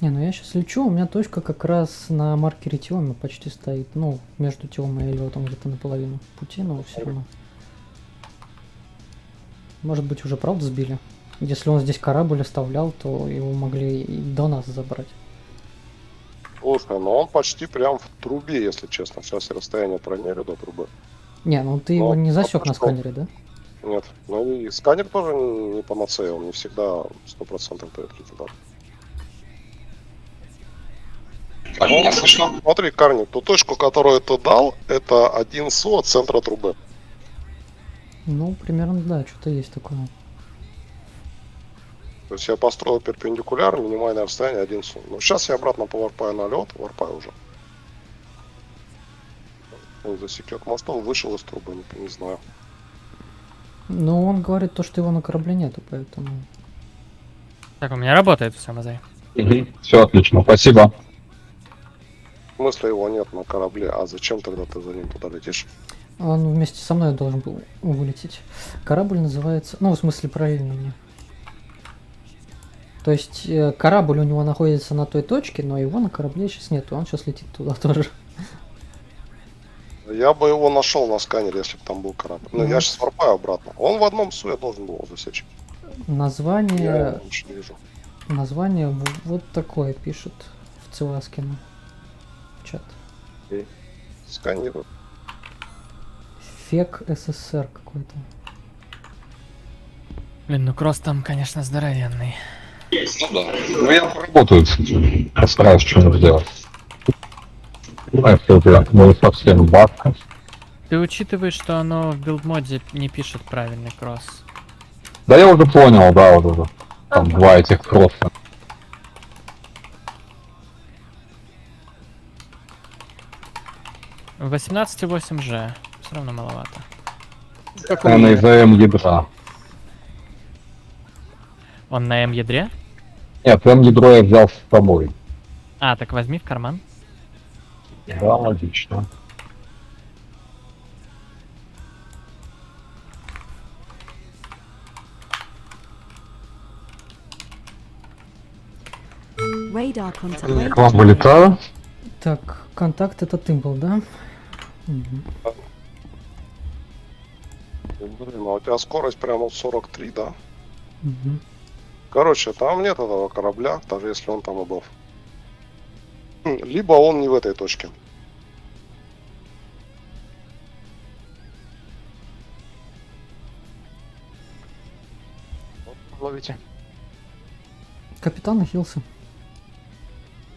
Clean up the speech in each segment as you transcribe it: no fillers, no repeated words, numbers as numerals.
Не, ну я сейчас лечу, у меня точка как раз на маркере Тиома почти стоит. Ну, между Тиомой и Элиотом где-то наполовину пути, но все равно. Может быть, уже правда сбили? Если он здесь корабль оставлял, то его могли и до нас забрать. Слушай, но он почти прям в трубе, если честно. Сейчас я расстояние промерю до трубы. Не, ну ты его Но не засек пока на что сканере, да? нет. Ну и сканер тоже не панацея, он не всегда 100% дает результат. Так, меня слышно? Смотри, Карни, ту точку, которую ты дал, это 1 СО от центра трубы. Ну, примерно, да, что-то есть такое. То есть я построил перпендикуляр, минимальное расстояние 1 СО. Ну, сейчас я обратно поварпаю на лед, варпаю уже. Он засекет мостом, вышел из трубы, не знаю. Но он говорит то, что его на корабле нету, поэтому... Так, у меня работает все, Мазай. Все отлично, спасибо. В смысле его нет на корабле, а зачем тогда ты за ним туда летишь? Он вместе со мной должен был вылететь. Корабль называется... Ну, в смысле, параллельно мне. То есть, корабль у него находится на той точке, но его на корабле сейчас нету. Он сейчас летит туда тоже. Я бы его нашел на сканере, если бы там был корабль. Но Ну. я сейчас варпаю обратно. Он в одном суе должен был его засечь. Я Название... его больше не вижу. Название вот такое пишет в Целаскину. Чат. Сканирую. Фек СССР какой-то. Блин, ну кросс там, конечно, здоровенный. Ну да. Ну я поработаю с этим. Постараюсь что-нибудь сделать. Ну совсем бабка. Ты учитываешь, что оно в билдмоде не пишет правильный кросс. Да я уже понял, да, вот уже. Там два этих кросса. В 18.8G. Все равно маловато. Наверное, из-за М-ядра. Он на М-ядре? Нет, М-ядро я взял с собой. А, так возьми в карман. Да, логично. Radar contact. Я к вам вылетаю. Так, контакт это ты был, да? Мгм. Блин, а у тебя скорость прямо вот 43, да? Мгм. Короче, там нет этого корабля, даже если он там above. Либо он не в этой точке. Ловите. Капитан Хилса.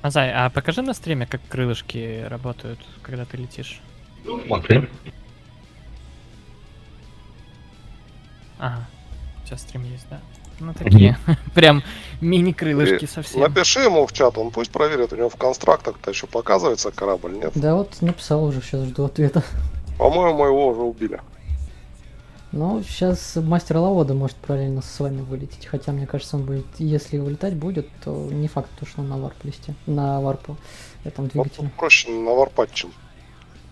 Мазай, а покажи на стриме, как крылышки работают, когда ты летишь. Смотри. Ага. Сейчас стрим есть, да. Ну такие. Прям мини-крылышки И совсем. напиши ему в чат, он пусть проверит, у него в констрактах-то еще показывается корабль, нет? Да вот написал уже, сейчас жду ответа. По-моему, его уже убили. Ну, сейчас мастер Лавода может параллельно с вами вылететь. Хотя, мне кажется, он будет, если вылетать будет, то не факт, то, что он на варп листе. На варпу этом Ну, двигателе. проще наварпать, чем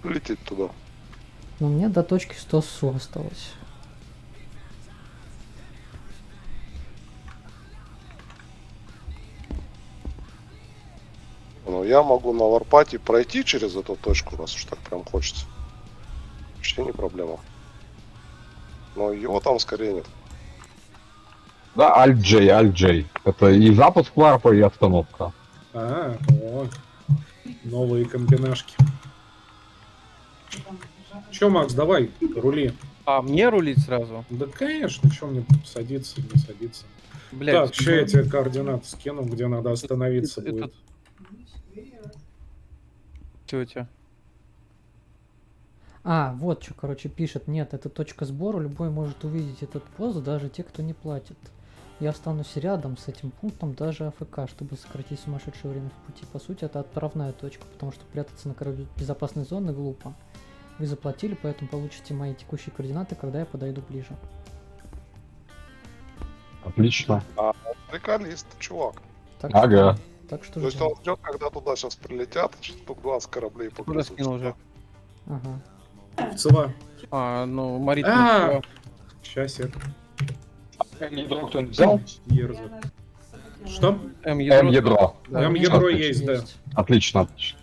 лететь туда. Но мне до точки 100 СУ осталось. Но я могу наварпать и пройти через эту точку, раз уж так прям хочется. Вообще не проблема. Но его там скорее нет. Да, Alt-J, Alt-J. Это и запуск варпа, и остановка. Новые комбинашки. Че, Макс, давай, рули. А мне рулить сразу? Да, конечно, что мне садиться, не садиться. Блять, Так, сейчас я тебе координаты скину, где надо остановиться это- будет. тетя. А, вот что, короче, пишет. Нет, это точка сбора. Любой может увидеть этот пост, даже те, кто не платит. Я останусь рядом с этим пунктом, даже АФК, чтобы сократить сумасшедшее время в пути. По сути, это отправная точка, потому что прятаться на корабле безопасной зоны глупо. Вы заплатили, поэтому получите мои текущие координаты, когда я подойду ближе. Отлично. Приколист, чувак. Так Ага. что, так что То есть ждем. он ждет, когда туда сейчас прилетят, штук 20 кораблей Куда погрузят. скинул уже? Ага. Цела. А, ну, Марит, А! Сейчас я Ядро кто-нибудь взял? ерзу. Что? М-ядро. М-ядро. Да, М-ядро отлично. есть, да. Отлично, отлично.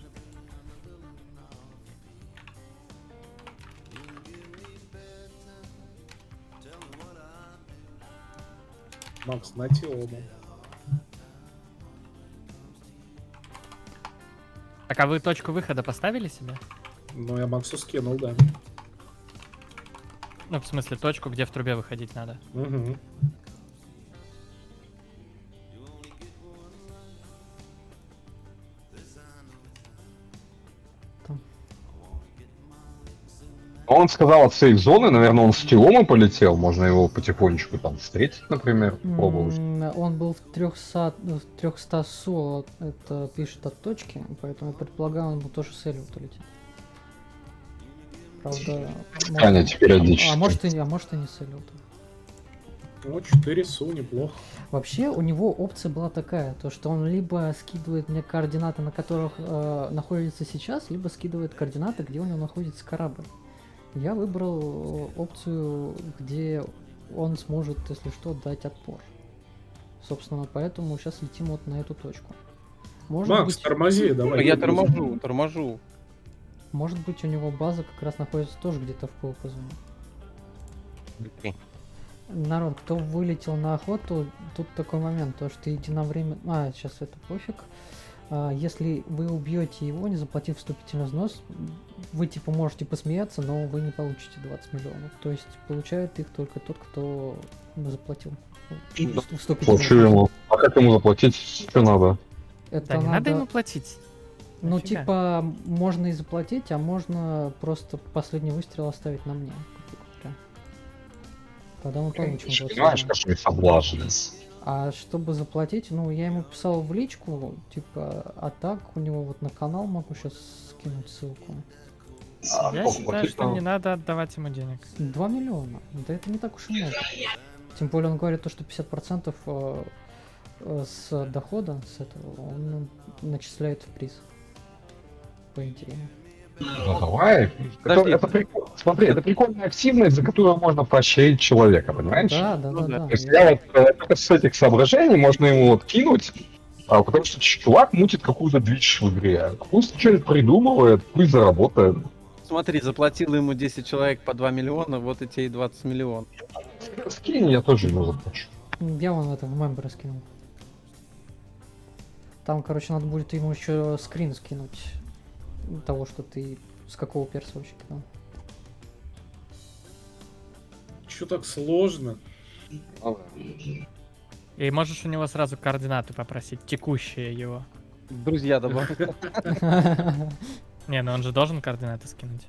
Макс, на тело. Так, а вы точку выхода поставили себе? Ну, я Максу скинул, да. Ну, в смысле, точку, где в трубе выходить надо. Угу. Он сказал от сейф-зоны, наверное, он с телом и полетел. Можно его потихонечку там встретить, например, попробовать. Он был в 300 со, это пишет от точки, поэтому я предполагаю, он был тоже с Элиот лететь. Правда, Сканить периодически. а может и не с Элиот. Ну, 4 СУ, неплохо. Вообще у него опция была такая, то что он либо скидывает мне координаты, на которых находится сейчас, либо скидывает координаты, где у него находится корабль. Я выбрал опцию, где он сможет, если что, дать отпор. Собственно, поэтому сейчас летим вот на эту точку. Может Макс, быть, тормози, давай. Я торможу. может быть, у него база как раз находится тоже где-то в ПВП зоне. Народ, кто вылетел на охоту, тут такой момент, то что единовременно... сейчас это пофиг. Если вы убьете его, не заплатив вступительный взнос, вы типа можете посмеяться, но вы не получите 20 миллионов. То есть получает их только тот, кто заплатил. Вступительный Плачу взнос. ему. А как ему заплатить? Что надо? Это Да, не надо ему платить. Ну, Нафига? типа, можно и заплатить, а можно просто последний выстрел оставить на мне. Тогда мы получим 20 Понимаешь, миллионов. какой соблазн. А чтобы заплатить, ну, я ему писал в личку, типа, а так у него вот на канал могу сейчас скинуть ссылку. Я считаю, что не надо отдавать ему денег. 2 миллиона. Да это не так уж и много. Тем более он говорит то, что 50% с дохода с этого он начисляет в приз. По идее. Ну давай. Подожди. Это прикол. Смотри, это прикольная активность, за которую можно поощрить человека, понимаешь? Да. То есть я вот только с этих соображений можно ему вот кинуть, потому что чувак мутит какую-то дичь в игре. Пусть что-нибудь придумывает, пусть заработает. Смотри, заплатил ему 10 человек по 2 миллиона, вот и тебе и 20 миллионов. Скинь, я тоже ему заплачу. Я вон это в мембер скинул. Там, короче, надо будет ему еще скрин скинуть того, что ты с какого перса вообще кидал. Чё так сложно? И можешь у него сразу координаты попросить, текущие его. Друзья добавил. Не, ну он же должен координаты скинуть.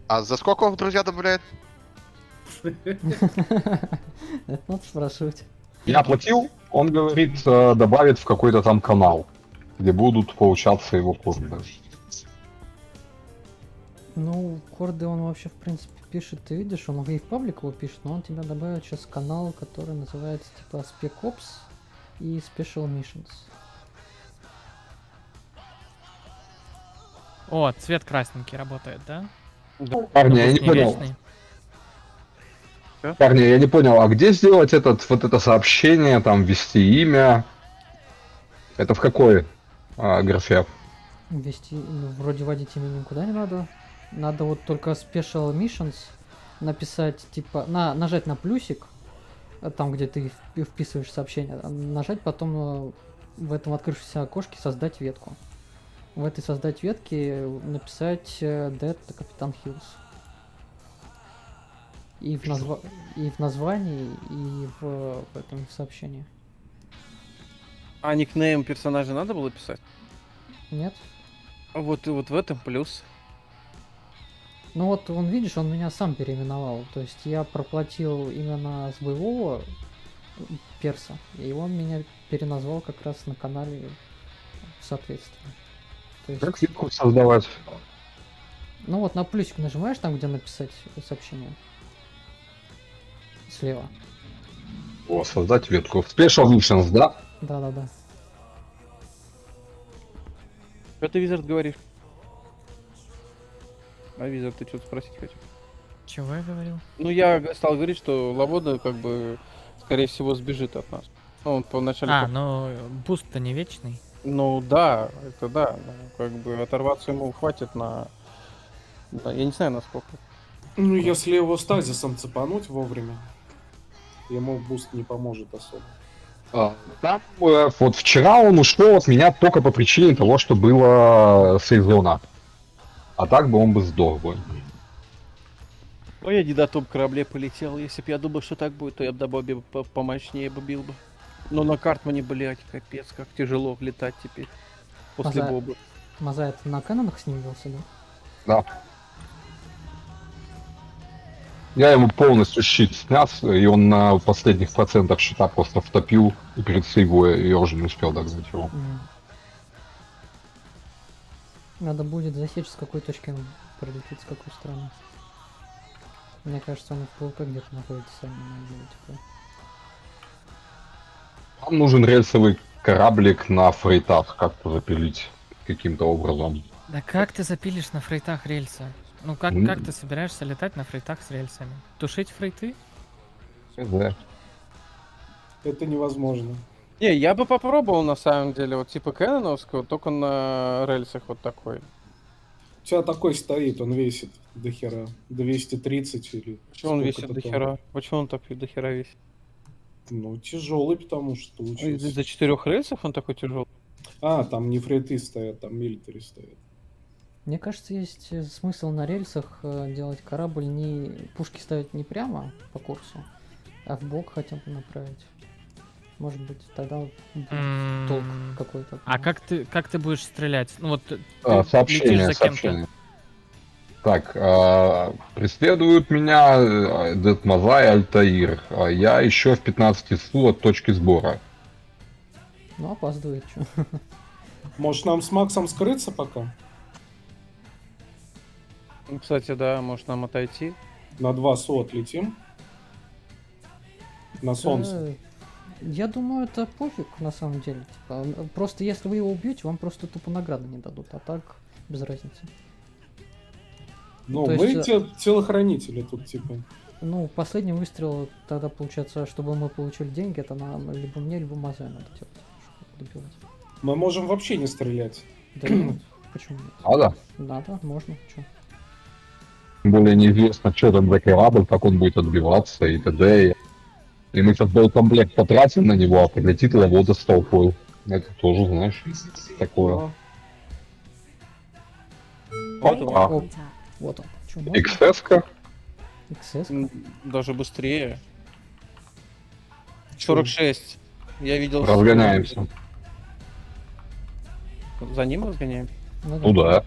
А за сколько он в друзья добавляет? Это надо спрашивать. Я оплатил, он говорит, добавит в какой-то там канал, где будут получаться его курсы. Ну, корды он вообще, в принципе, пишет, ты видишь, он и в паблик его пишет, но он тебя добавит сейчас канал, который называется типа Spec Ops и Special Missions. О, цвет красненький работает, да? Парни, я не Пусть не понял. вечный. Парни, я не понял, а где сделать это сообщение, там, ввести имя? Это в какой графе? Ввести, ну, вроде вводить имя никуда не надо. Надо вот только Special Missions написать, типа, нажать на плюсик, там, где ты вписываешь сообщение, нажать потом в этом открывшемся окошке создать ветку. В этой создать ветке написать Dead Капитан Хиллс. И в названии, и в этом сообщении. А никнейм персонажа надо было писать? Нет? А вот и вот в этом плюс. Ну вот, он, видишь, он меня сам переименовал. То есть я проплатил именно с боевого перса, и он меня переназвал как раз на канале соответственно. То есть, Как ветку создавать? ну вот на плюсик нажимаешь, там где написать сообщение. Слева. О, создать ветку. Special Missions, да? Да. Что ты, Визард, говоришь? А, Визард, ты что-то спросить хотел? Чего я говорил? Ну, я стал говорить, что Лавода, как бы, скорее всего, сбежит от нас. Ну, он поначалу... А, ну, буст-то не вечный. Ну да, это да. Ну, как бы оторваться ему хватит на... Да, я не знаю, насколько. Ну, если его стазисом цепануть вовремя, ему буст не поможет особо. Там вот вчера он ушел от меня только по причине того, что было сейф-зона. А так бы он бы сдох бы. Ой, я не на том корабле полетел. Если бы я думал, что так будет, то я бы на Бобе помощнее бы бил бы. Но на Картмане, блядь, капец, как тяжело летать теперь. После Маза- Боба. Мазай, ты на канонах с ним бился, да? Да. Я ему полностью щит снес, и он на последних процентах щита просто втопил, и перед сейвой я уже не успел догнать его. Надо будет засечь, с какой точки он прилетит, с какой стороны. Мне кажется, он в ПВП где-то находится, сами на деле, типа. Нам нужен рельсовый кораблик на фрейтах, как-то запилить каким-то образом. Да как ты запилишь на фрейтах рельсы? Ну как Ну. ты собираешься летать на фрейтах с рельсами? Тушить фрейты? ХЗ. Это невозможно. Не, я бы попробовал на самом деле, вот типа Кэноновского, только на рельсах вот такой. У тебя такой стоит, он весит до хера. 230 или... Почему он сколько весит то до там. хера? Почему он так до хера весит? Ну, тяжелый, потому что получился. Из-за 4 рельсов он такой тяжелый. А, там не фрейты стоят, там милитари стоят. Мне кажется, есть смысл на рельсах делать корабль не... Пушки ставить не прямо по курсу, а в бок хотя бы направить. Может быть, тогда будет толк какой-то. от А него. как ты будешь стрелять? Ну вот ты Сообщение, летишь за кем-то. сообщение. Так, преследуют меня Детмазай и Альтаир. Я еще в 15 СУ от точки сбора. Ну, опаздывает, что. Может, нам с Максом скрыться пока? Ну, кстати, да, может нам отойти. На 2 СО отлетим? На солнце. Я думаю, это пофиг на самом деле. Типа, просто если вы его убьете, вам просто тупо награды не дадут, а так без разницы. Ну, то мы есть, телохранители тут, типа. Ну, последний выстрел, тогда получается, чтобы мы получили деньги, это нам либо мне, либо Мазаю надо делать, чтобы добивать. Мы можем вообще не стрелять. Да нет, почему нет? Надо? Надо, можно, чё. Тем более неизвестно, что там за корабль, как он будет отбиваться и т.д. И мы сейчас боекомплект потратим на него, а прилетит Лавода с толпой. Это тоже, знаешь, такое. Вот Оп, он. Contact. вот он. Чё, можно? XS-ка. XS? Даже быстрее. 46. Я видел... Разгоняемся. За ним разгоняем? Ну да.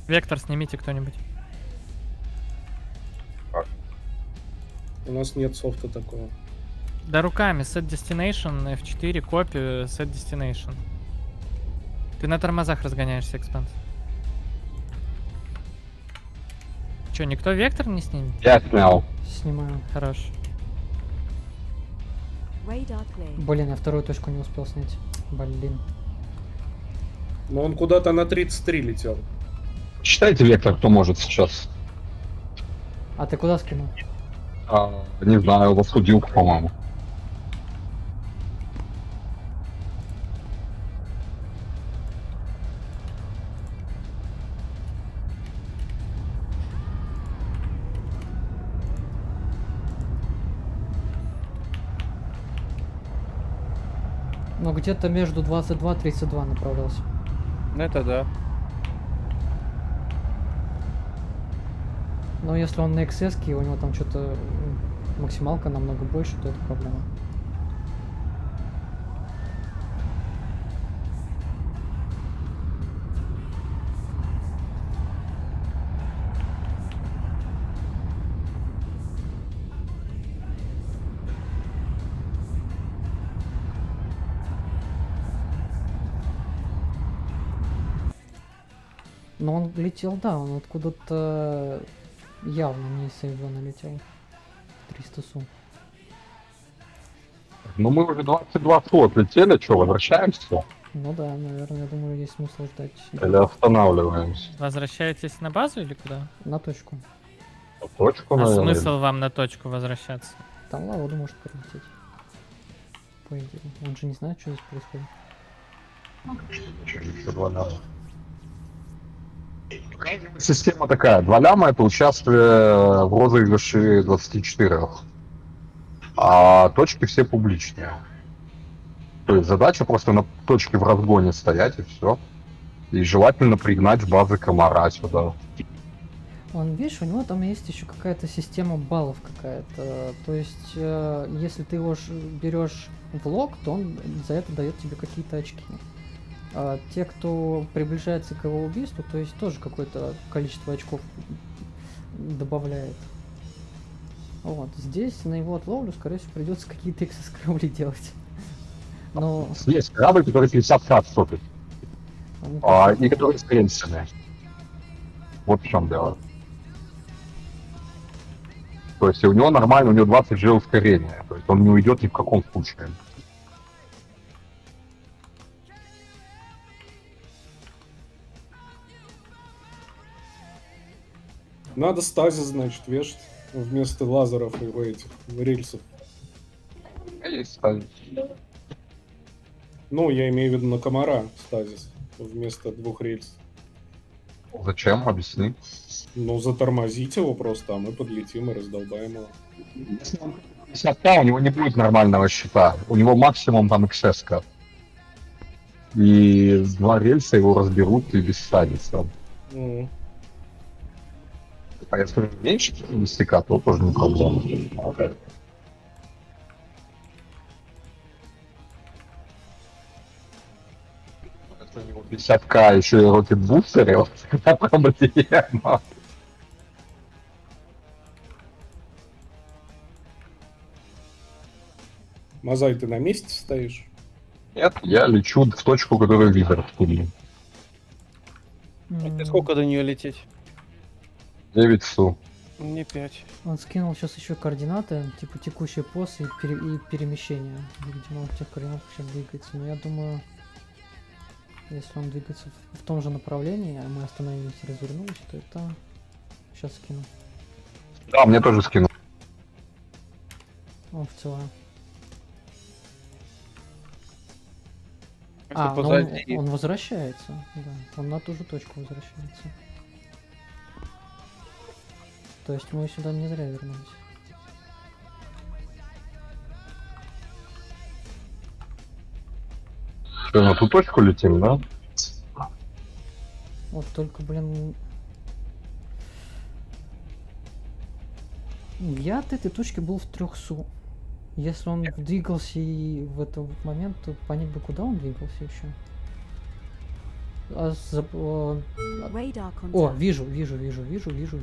Вектор снимите кто-нибудь. У нас нет софта такого. Да руками, set destination, F4, копию, set destination. Ты на тормозах разгоняешься, Экспанс. Че, никто вектор не снимет? Я снял. Снимаю. Хорош. Radar clear. Блин, я вторую точку не успел снять. Блин. Но он куда-то на 33 летел. Читайте вектор, кто может сейчас. А ты куда скинул? Не знаю, в судилку, по-моему. Ну, где-то между 22 и 32 направлялся. Это да. Но если он на XS, и у него там что-то максималка намного больше, то это проблема. Но он летел, да, он откуда-то явно не из сейфзона летел. 300 сум. Ну мы уже 22 СУ отлетели, что, возвращаемся? Ну да, наверное, я думаю, есть смысл ждать. Или останавливаемся? Возвращаетесь на базу или куда? На точку. На точку, А наверное. смысл вам на точку возвращаться? Там лава может прилететь. По идее. Он же не знает, что здесь происходит. Еще 2 ляма. Система такая. 2 ляма это участие в розыгрыше 24. А точки все публичные. То есть задача просто на точке в разгоне стоять и все. И желательно пригнать с базы комара сюда. Он, видишь, у него там есть еще какая-то система баллов какая-то. То есть, если ты его берешь в лог, то он за это дает тебе какие-то очки. А те, кто приближается к его убийству, то есть тоже какое-то количество очков добавляет. Вот, здесь на его отловлю, скорее всего, придется какие-то XS-корабли делать. Но... Есть корабль, который 50 кат стопит. И который с кренцами. Вот в чем дело. То есть у него нормально, у него 20 G ускорения. То есть он не уйдет ни в каком случае. Надо стазис, значит, вешать вместо лазеров и этих рельсов. Есть стазис. Ну, я имею в виду на комара стазис вместо 2 рельс. Зачем? Объясни. Ну, затормозить его просто, а мы подлетим и раздолбаем его. Если он 50к, у него не будет нормального щита. У него максимум там XS-ка. И 2 рельса его разберут и без стазиса. Ну, А если меньше 50к, то тоже не проблема. Если у него 50к еще и рокет-бустеры, вот это проблема. Мазай, ты на месте стоишь? Нет, я лечу в точку, которую Визер вкурил. Это сколько до нее лететь? 9 су. Не 5. Он скинул сейчас еще координаты, типа текущий пост и перемещение. Видимо, он в тех координатах сейчас двигается. Но я думаю, если он двигается в том же направлении, а мы остановились и развернулись, то это... Сейчас скину. Да, мне тоже скинул. Он в целом. Это А, ну позади. он возвращается, да. Он на ту же точку возвращается. То есть мы сюда не зря вернулись. Что, на ту точку летим, да? Вот только, блин... Я от этой точки был в 3 су. Если он двигался и в этот момент, то понять бы, куда он двигался еще. Radar О, contact. вижу.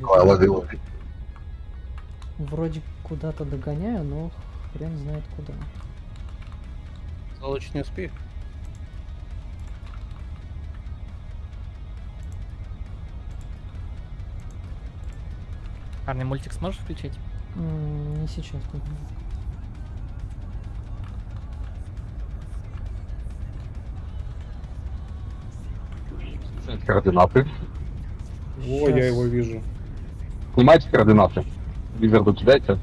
Давай, лови. Вроде куда-то догоняю, но хрен знает куда. Залочь не успею. Парни, мультик сможешь включить? Не сейчас, по-моему. Координаты. О, я его вижу. Снимайте координаты. Визер докидайте.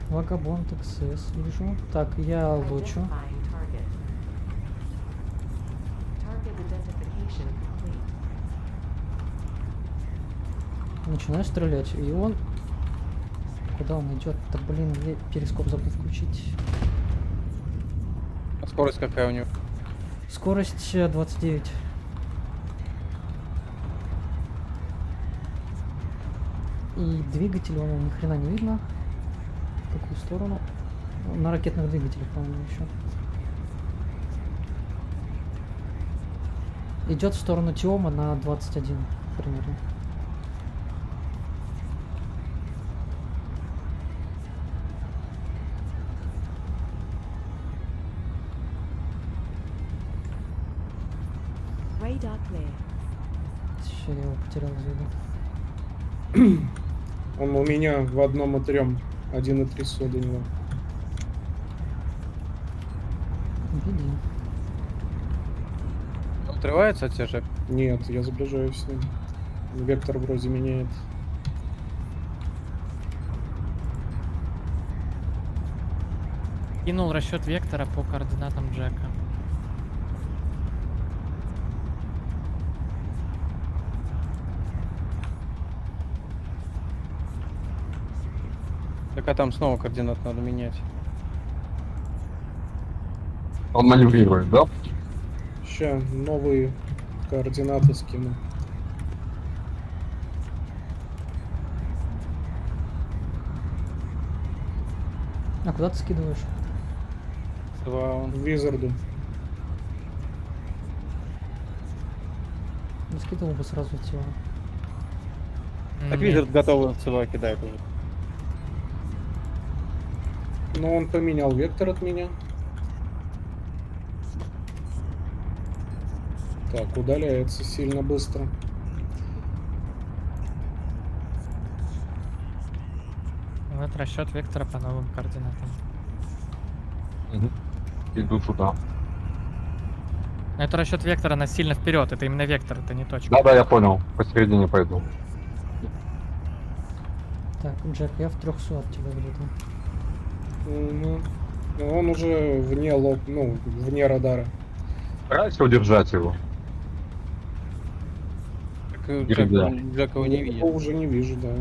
Вагабонд XS вижу. Так, я лучу. Начинаю стрелять, и он... Куда он идет? Да блин, я перископ забыл включить. А скорость какая у него? Скорость 29. И двигатель, по-моему, ни хрена не видно. В какую сторону? На ракетных двигателях, по-моему, еще. Идет в сторону Тиома на 21 примерно. Radar clear. Сейчас я его потерял из виду. Он у меня в 1,3. 1,3 до него. Види. Отрывается те же? Нет, я сближаюсь с ним. Вектор вроде меняет. Кинул расчет вектора по координатам Джека. Так а там снова координат надо менять. Он маневрирует, да? Ща новые координаты скину. А куда ты скидываешь? Два он. В Визарду. Не скидывал бы сразу тело. Так Нет. Визард готовый ЦВ кидает уже. Но он поменял вектор от меня. Так, удаляется сильно быстро. Вот расчет вектора по новым координатам. Иду туда. Но это расчет вектора на сильно вперед. Это именно вектор, это не точка. Да-да, я понял. Посередине пойду. Так, Джек, я в 300 от тебя где-то. Мгм. Но он уже вне вне радара. Старайся удержать его. Так Грибля. Джек его не Я видит. его уже не вижу, да.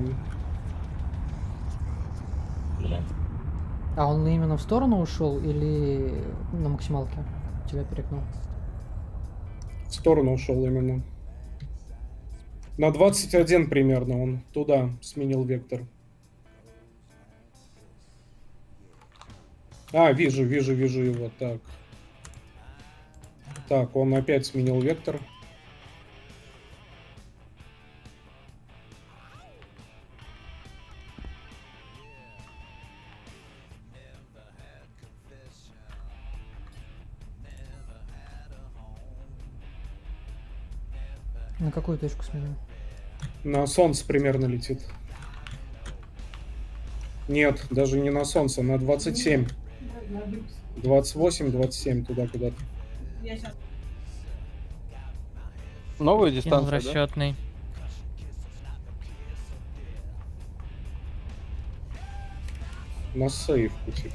А он именно в сторону ушел или на максималке тебя перекнул? В сторону ушел именно. На 21 примерно он туда сменил вектор. А, вижу его. Так. Так, он опять сменил вектор. На какую точку сменил? На солнце примерно летит. Нет, даже не на солнце, на 27. 28, 27 туда куда-то. Новая Кинул дистанция, да? расчетный. На сейвку, типа.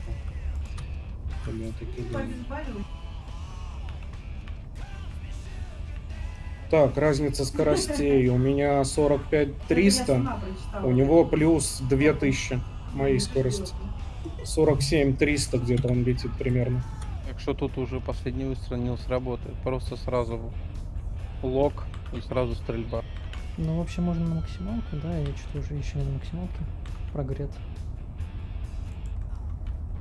Я таки думаю. Так, разница скоростей. У меня 45-300, у него плюс 2000 моей скорости. 47-300 где-то он летит примерно. Так что тут уже последний выстрел не сработает. Просто сразу лок и сразу стрельба. Ну, вообще можно на максималку, да, я что-то уже еще и на максималке прогрет.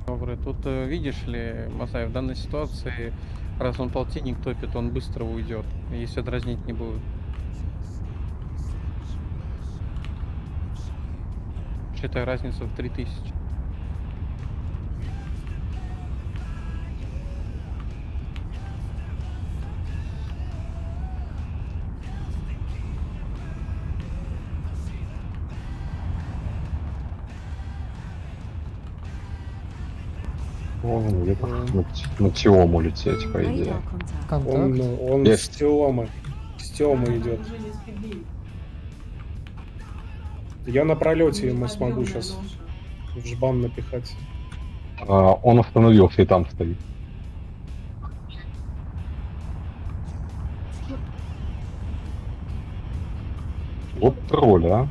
Добрый. Тут видишь ли, Масай, в данной ситуации, раз он полтинник топит, он быстро уйдет, если дразнить не будет. Считай, разница в 3000. Он где-то на Тиому лететь, по идее. Radar contact. Контакт. Он Есть. с Тёмы. С Тёмы идет. Я на пролете ему смогу сейчас в жбан напихать. Он остановился и там стоит. Вот тролль, а?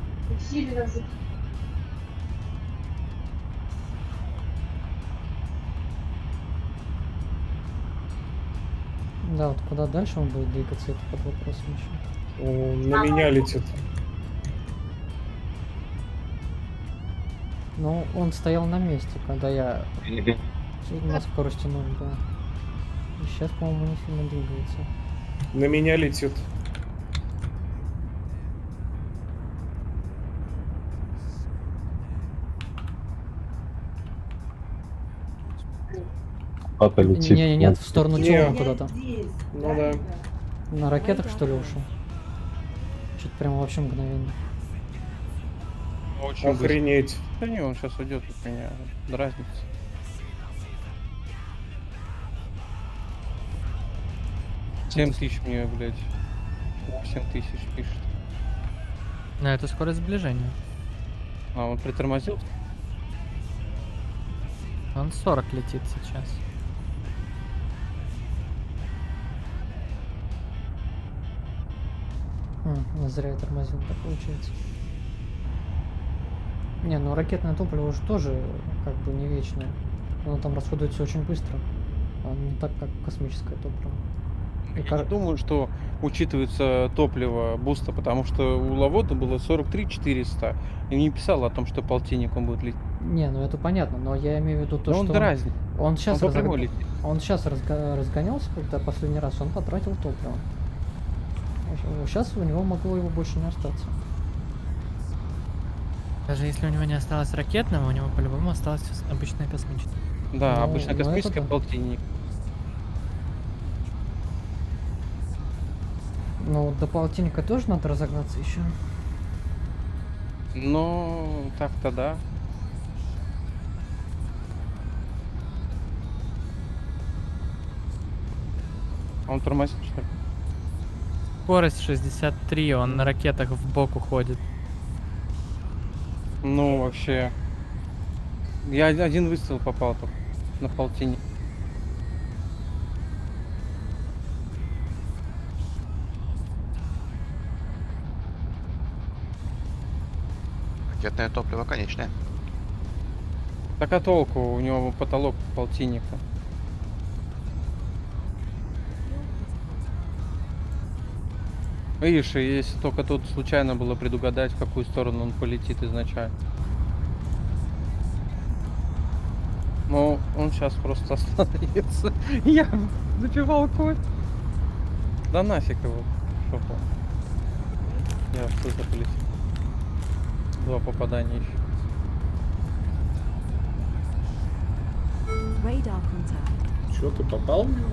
Да, вот куда дальше он будет двигаться, это под вопросом еще. Он на меня летит. Но он стоял на месте, когда я на скорости 0, да. И сейчас, по-моему, не сильно двигается. На меня летит. Куда-то летит. Не, нет, в сторону Не. Тёмы куда-то. Ну да. На ракетах, что ли, ушел? Что-то прям вообще мгновенно. Очень быстро. Охренеть. Да не, он сейчас уйдет от меня. Разница. 7 тысяч мне, блядь. 8 тысяч пишет. Но это скорость сближения. А, он притормозил? Он 40 летит сейчас. Зря я тормозил, так получается. Не, ну ракетное топливо уже тоже как бы не вечное. Оно там расходуется очень быстро. А не так, как космическое топливо. И Я не думаю, что учитывается топливо буста, потому что у Лавода было 43 400. И не писал о том, что полтинник он будет лететь. Не, ну это понятно, но я имею в виду то, Но он что дразнит. он сейчас Он по прямой летит. разгонялся, когда последний раз он потратил топливо. Сейчас у него могло его больше не остаться. Даже если у него не осталось ракетного, у него по-любому осталось обычное космическое. Да, Ну, обычно ну, это космическое да. полтинник. Ну, до полтинника тоже надо разогнаться еще. Но так-то да. А он тормозит, что ли? Скорость 63, он на ракетах в бок уходит. Ну, вообще. Я один выстрел попал только на полтинник. Ракетное топливо конечное. Так а толку? У него потолок полтинника. Видишь, и если только тут случайно было предугадать, в какую сторону он полетит изначально. Ну, он сейчас просто остановится. Я запивал кофе. Да нафиг его. Шопа. Я что-то полетел. 2 попадания еще. Radar contact. Че, ты попал в него?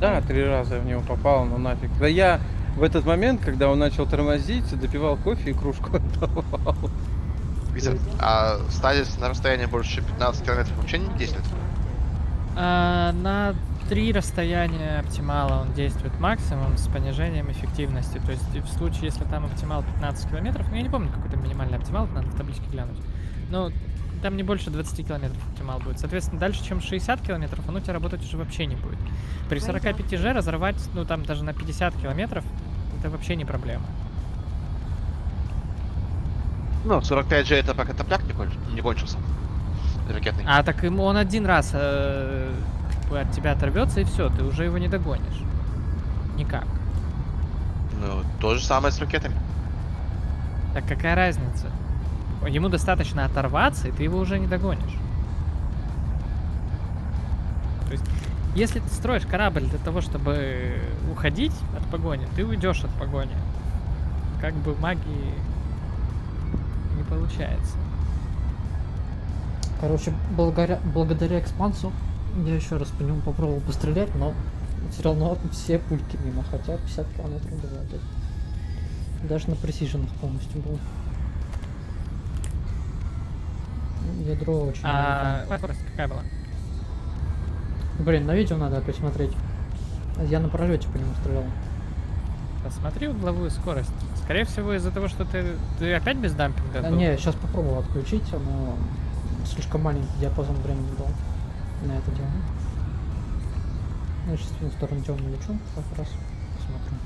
Да, 3 раза я в него попал, но нафиг. Да я в этот момент, когда он начал тормозить, допивал кофе и кружку отдавал. Виктор, а стазис на расстоянии больше 15 километров вообще не действует? На 3 расстояния оптимала он действует максимум с понижением эффективности. То есть в случае, если там оптимал 15 километров, ну я не помню, какой там минимальный оптимал, надо в табличке глянуть. Но там не больше 20 километров оптимал будет. Соответственно, дальше, чем 60 километров, он у тебя работать уже вообще не будет. При 45G разорвать, ну там даже на 50 километров, это вообще не проблема. Ну, 45G это пока топляк не кончился. Ракетный. А так ему он один раз как бы от тебя оторвется, и все, ты уже его не догонишь. Никак. Ну, то же самое с ракетами. Так какая разница? Ему достаточно оторваться, и ты его уже не догонишь. То есть, если ты строишь корабль для того, чтобы уходить от погони, ты уйдешь от погони. Как бы магии не получается. Короче, благодаря экспансу я еще раз по нему попробовал пострелять, но все равно все пульки мимо, хотя 50 километров бывает. Даже на пресиженах полностью был. Ядро очень маленькое. Скорость какая была? Блин, на видео надо опять смотреть. Я на пролете по нему стрелял. Посмотри угловую скорость. Скорее всего, из-за того, что ты опять без дампинга был? Не, сейчас попробовал отключить, но слишком маленький диапазон времени был на это дело. Я сейчас в сторону темную лечу, как раз посмотрю.